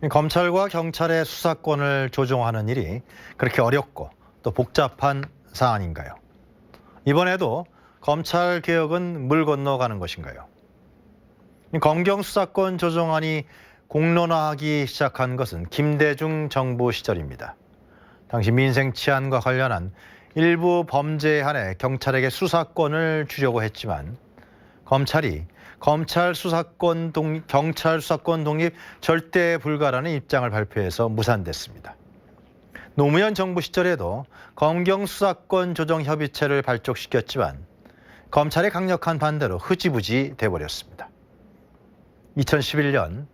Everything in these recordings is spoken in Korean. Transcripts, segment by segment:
검찰과 경찰의 수사권을 조정하는 일이 그렇게 어렵고 또 복잡한 사안인가요? 이번에도 검찰 개혁은 물 건너가는 것인가요? 검경 수사권 조정안이 공론화하기 시작한 것은 김대중 정부 시절입니다. 당시 민생 치안과 관련한 일부 범죄에 한해 경찰에게 수사권을 주려고 했지만 검찰이 경찰 수사권 독립 절대 불가라는 입장을 발표해서 무산됐습니다. 노무현 정부 시절에도 검경 수사권 조정 협의체를 발족시켰지만 검찰의 강력한 반대로 흐지부지 돼버렸습니다. 2011년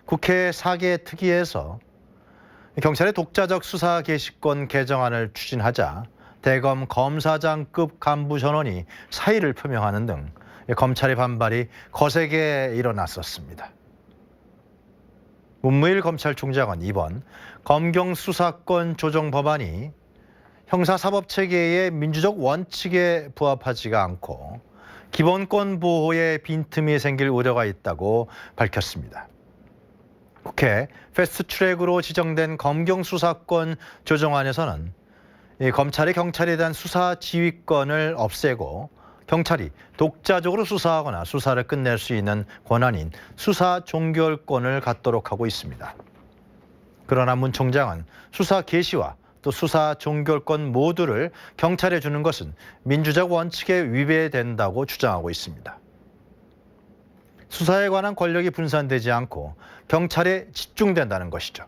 국회 4개 특위에서 경찰의 독자적 수사 개시권 개정안을 추진하자 대검 검사장급 간부 전원이 사의를 표명하는 등 검찰의 반발이 거세게 일어났었습니다. 문무일 검찰총장은 이번 검경 수사권 조정 법안이 형사사법체계의 민주적 원칙에 부합하지가 않고 기본권 보호에 빈틈이 생길 우려가 있다고 밝혔습니다. 국회 패스트트랙으로 지정된 검경 수사권 조정안에서는 검찰이 경찰에 대한 수사 지휘권을 없애고 경찰이 독자적으로 수사하거나 수사를 끝낼 수 있는 권한인 수사 종결권을 갖도록 하고 있습니다. 그러나 문 총장은 수사 개시와 또 수사 종결권 모두를 경찰에 주는 것은 민주적 원칙에 위배된다고 주장하고 있습니다. 수사에 관한 권력이 분산되지 않고 경찰에 집중된다는 것이죠.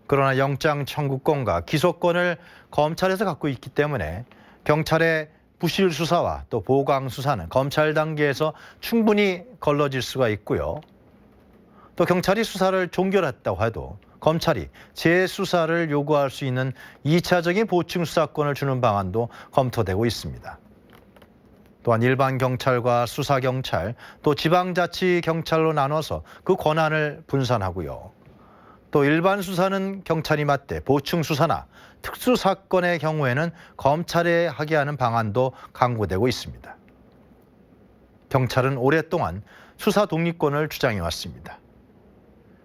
그러나 영장 청구권과 기소권을 검찰에서 갖고 있기 때문에 경찰의 부실 수사와 또 보강 수사는 검찰 단계에서 충분히 걸러질 수가 있고요. 또 경찰이 수사를 종결했다고 해도 검찰이 재수사를 요구할 수 있는 2차적인 보충 수사권을 주는 방안도 검토되고 있습니다. 또한 일반 경찰과 수사경찰, 또 지방자치경찰로 나눠서 그 권한을 분산하고요. 또 일반 수사는 경찰이 맡되 보충 수사나 특수사건의 경우에는 검찰에 하게 하는 방안도 강구되고 있습니다. 경찰은 오랫동안 수사 독립권을 주장해왔습니다.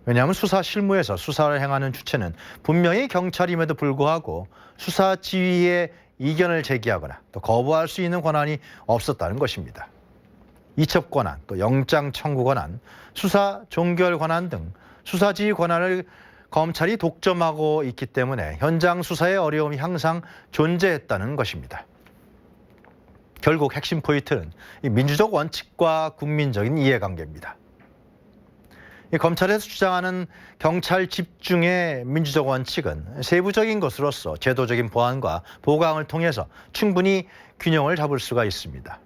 왜냐하면 수사 실무에서 수사를 행하는 주체는 분명히 경찰임에도 불구하고 수사 지휘에 이견을 제기하거나 또 거부할 수 있는 권한이 없었다는 것입니다. 이첩 권한, 또 영장 청구 권한, 수사 종결 권한 등 수사 지휘 권한을 검찰이 독점하고 있기 때문에 현장 수사의 어려움이 항상 존재했다는 것입니다. 결국 핵심 포인트는 이 민주적 원칙과 국민적인 이해관계입니다. 검찰에서 주장하는 경찰 집중의 민주적 원칙은 세부적인 것으로서 제도적인 보완과 보강을 통해서 충분히 균형을 잡을 수가 있습니다.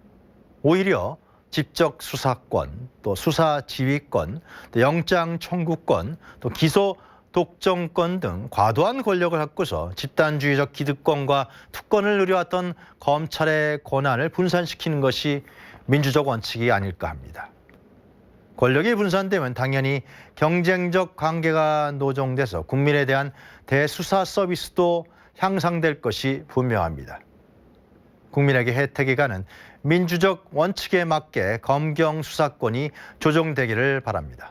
오히려 직접 수사권, 또 수사 지휘권, 또 영장 청구권, 또 기소 독점권 등 과도한 권력을 갖고서 집단주의적 기득권과 특권을 누려왔던 검찰의 권한을 분산시키는 것이 민주적 원칙이 아닐까 합니다. 권력이 분산되면 당연히 경쟁적 관계가 노정돼서 국민에 대한 대수사 서비스도 향상될 것이 분명합니다. 국민에게 혜택이 가는 민주적 원칙에 맞게 검경 수사권이 조정되기를 바랍니다.